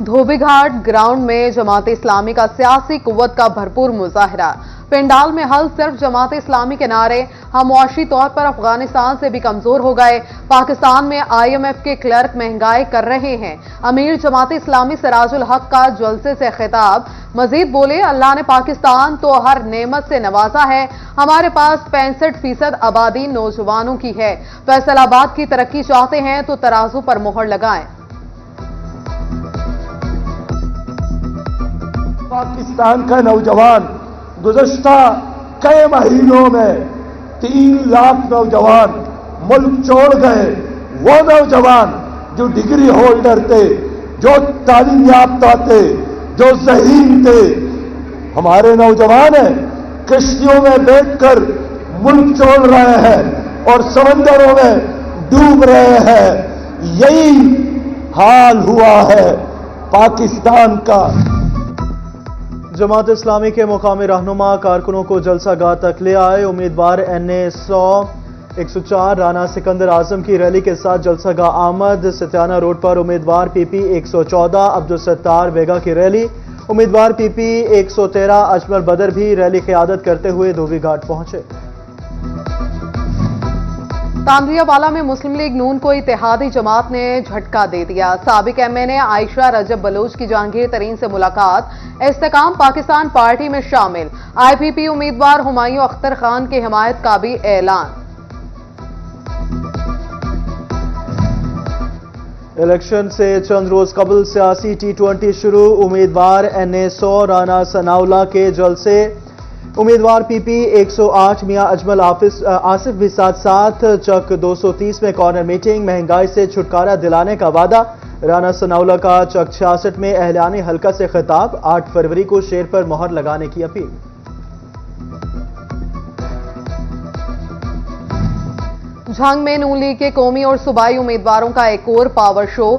Dhobi Ghat ground में जमात इस्लामी का सियासी कुव्वत का भरपूर मुजाहरा। पेंडाल में हल सिर्फ जमात इस्लामी के नारे। हम मुआशी तौर पर अफगानिस्तान से भी कमजोर हो गए। पाकिस्तान में IMF के क्लर्क महंगाई कर रहे हैं। अमीर जमात इस्लामी सिराजुल हक का जलसे से खिताब। मजीद बोले, अल्लाह ने पाकिस्तान तो हर नेमत से नवाजा है। हमारे पास 65% आबादी नौजवानों की है। फैसलाबाद की तरक्की चाहते हैं तो तराजू पर मोहर लगाएं। पाकिस्तान का नौजवान गुज़श्ता कई महीनों में 3 लाख नौजवान मुल्क छोड़ गए। वो नौजवान जो डिग्री होल्डर थे, जो तालीम याफ्ता थे, जो ज़हीन थे, हमारे नौजवान हैं कश्तियों में बैठकर मुल्क छोड़ रहे हैं और समंदरों में डूब रहे हैं। यही हाल हुआ है पाकिस्तान का। जमात इस्लामी के मुकामी रहनुमा कारकुनों को जलसा गाह तक ले आए। उम्मीदवार NA 100-104 राना सिकंदर आजम की रैली के साथ जलसा गाह आमद। सत्याना रोड पर उम्मीदवार PP 114 अब्दुल सत्तार बेगा की रैली। उम्मीदवार PP 113 अजमल बदर भी रैली क़यादत करते हुए धोबी घाट पहुंचे। तांदरियावाला में मुस्लिम लीग नून को इत्तेहादी जमात ने झटका दे दिया। साबिक MNA आयशा रजब बलोच की जहांगीर तरीन से मुलाकात। इस्तेकाम पाकिस्तान पार्टी में शामिल। IPP उम्मीदवार हुमायूं अख्तर खान की हिमायत का भी ऐलान। इलेक्शन से चंद रोज कबल सियासी T20 शुरू। उम्मीदवार NA 100 राना सनाउल्लाह के जलसे। उम्मीदवार PP 108 मियां अजमल आसिफ भी साथ साथ। चक 230 में कॉर्नर मीटिंग। महंगाई से छुटकारा दिलाने का वादा। राना सनाउल्लाह का चक 66 में अहलियानी हल्का से खिताब। 8 फरवरी को शेर पर मोहर लगाने की अपील। झंग में नून लीग के कौमी और सूबाई उम्मीदवारों का एक और पावर शो।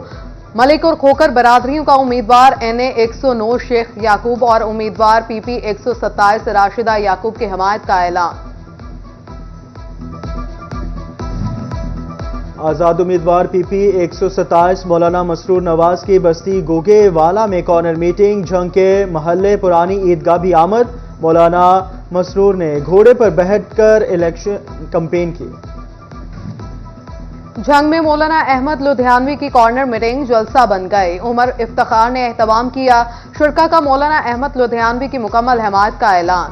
मलिक और खोकर बरादरियों का उम्मीदवार NA 109 शेख याकूब और उम्मीदवार PP 127 राशिदा याकूब की हिमायत का ऐलान। आजाद उम्मीदवार PP 127 मौलाना मसरूर नवाज की बस्ती गोगेवाला में कॉर्नर मीटिंग। झंग के महल्ले पुरानी ईदगाह भी आमद। मौलाना मसरूर ने घोड़े पर बैठकर इलेक्शन कैंपेन की। झंग में मौलाना अहमद लुधियानवी की कॉर्नर मीटिंग जलसा बन गए। उमर इफ्तिखार ने एहतमाम किया। शुरका का मौलाना अहमद लुधियानवी की मुकम्मल हिमायत का ऐलान।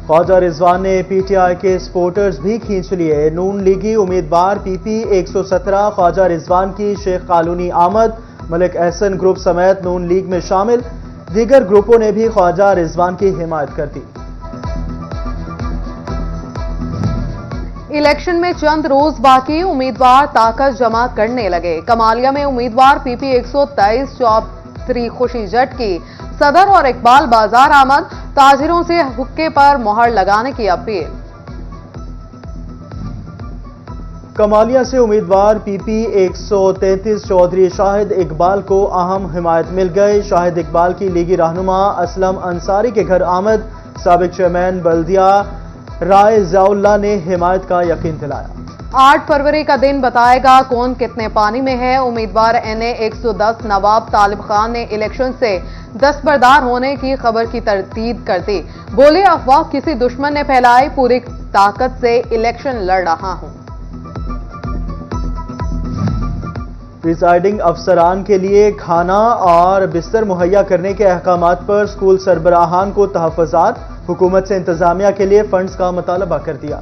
ख्वाजा रिजवान ने PTI के सपोर्टर्स भी खींच लिए। नून लीगी उम्मीदवार PP 117 ख्वाजा रिजवान की शेख कॉलोनी आमद। मलिक एहसन ग्रुप समेत नून लीग में शामिल। दीगर ग्रुपों ने भी ख्वाजा रिजवान की हिमायत कर दी। इलेक्शन में चंद रोज बाकी, उम्मीदवार ताकत जमा करने लगे। कमालिया में उम्मीदवार PP 123 चौधरी खुशी जट की सदर और इकबाल बाजार आमद। ताजिरों से हुक्के पर मोहर लगाने की अपील। कमालिया से उम्मीदवार PP 133 चौधरी शाहिद इकबाल को अहम हिमायत मिल गई। शाहिद इकबाल की लीगी रहनुमा असलम अंसारी के घर आमद। साबिक चेयरमैन बल्दिया राय ज़ियाउल्लाह ने हिमायत का यकीन दिलाया। 8 फरवरी का दिन बताएगा कौन कितने पानी में है। उम्मीदवार NA 110 नवाब तालिब खान ने इलेक्शन से दस्तबरदार होने की खबर की तरदीद कर दी। बोले, अफवाह किसी दुश्मन ने फैलाई। पूरी ताकत से इलेक्शन लड़ रहा हूं। प्रिजाइडिंग अफसरान के लिए खाना और बिस्तर मुहैया करने के अहकामात पर स्कूल सरबराहान को तहफ़्फ़ुज़ात। हुकूमत से इंतजामिया के लिए फंड्स का मुतालबा कर दिया।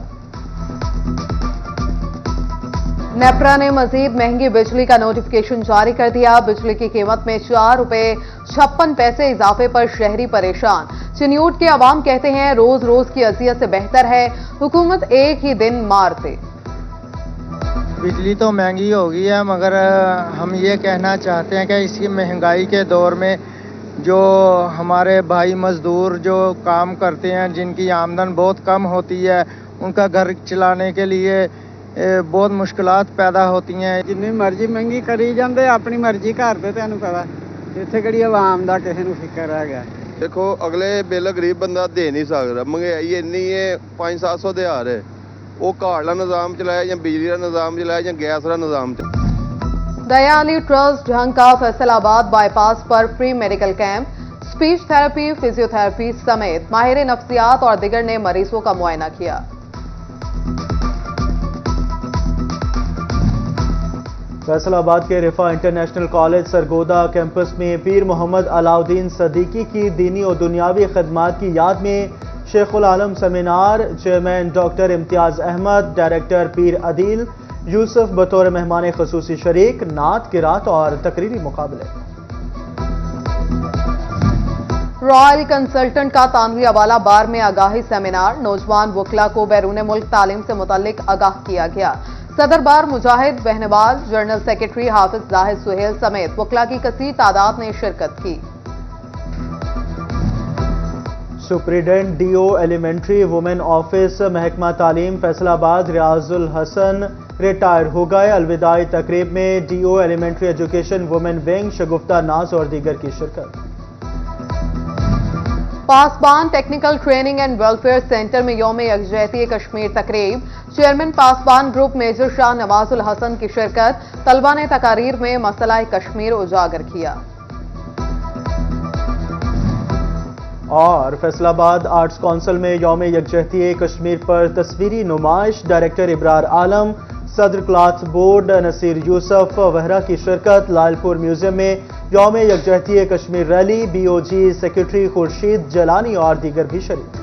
नेपरा ने मजीद महंगी बिजली का नोटिफिकेशन जारी कर दिया। बिजली की कीमत में ₹4.56 इजाफे पर शहरी परेशान। चिन्यूट के अवाम कहते हैं रोज रोज की अजियत से बेहतर है हुकूमत एक ही दिन मार दे। बिजली तो महंगी हो गई है, मगर हम ये कहना चाहते हैं कि इसी महंगाई के दौर में जो हमारे भाई मजदूर जो काम करते हैं, जिनकी आमदन बहुत कम होती है, उनका घर चलाने के लिए बहुत मुश्किलात पैदा होती हैं। जिन्नी मर्जी महंगी करी जाते अपनी मर्जी करते, तेन पता इत्थे किहड़ी आवाम दा किसी नूं फिकर रह गया। देखो अगले बिल गरीब बंदा दे नहीं सकता। महंगाई इन्नी है 500-700 दिहाड़ है। ਉਹ ਘਾੜ ਦਾ ਨਿਜ਼ਾਮ ਚਲਾਇਆ ਜਾਂ ਬਿਜਲੀ ਦਾ ਨਿਜ਼ਾਮ ਚਲਾਇਆ ਜਾਂ ਗੈਸ ਦਾ ਨਿਜ਼ਾਮ ਚਲਾਇਆ। दयाली ट्रस्ट ढंग का फैसलाबाद बाईपास पर free medical camp, speech therapy, physiotherapy समेत माहिर नफ्सियात और दिगर ने मरीजों का मुआयना किया। फैसलाबाद के रिफा इंटरनेशनल कॉलेज सरगोदा कैंपस में पीर मोहम्मद अलाउद्दीन सदीकी की दीनी और दुनियावी खदमात की याद में Sheikhul Alam seminar, chairman doctor Imtiaz Ahmad, director Pir Adeel Yusuf बतौर मेहमान खसूसी शरीक, नात, किरात और तकरीरी मुकाबले। रॉयल कंसल्टेंट का तानवीवाला बार में आगाही सेमिनार, नौजवान वकला को बैरून मुल्क तालीम से मुतल्लिक आगाह किया गया। सदर bar Mujahid Behanwal, general secretary Hafiz Zahid Suhail समेत वकला की कसीर तादाद ने शिरकत की। Superintendent DO elementary women office महकमा तालीम फैसलाबाद रियाजुल हसन रिटायर हो गए। अलविदाई तकरीब में DO elementary education women wing, Shagufta Naz और दीगर की शिरकत। Pasban technical training and welfare centre में यौम यकजहती कश्मीर तकरीब, chairman Pasban group major Shah Nawazul Hasan की शिरकत। तलबा ने तकारीर में मसला कश्मीर उजागर किया। और फैसलाबाद आर्ट्स काउंसिल में यौम यकजहती कश्मीर पर तस्वीरी नुमाइश, डायरेक्टर इब्रार आलम, सदर क्लाथ बोर्ड नसीर यूसुफ वहरा की शिरकत। लालपुर म्यूजियम में यौम यकजहती Kashmir rally, BOG secretary Khurshid Jilani और दीगर भी शरीक।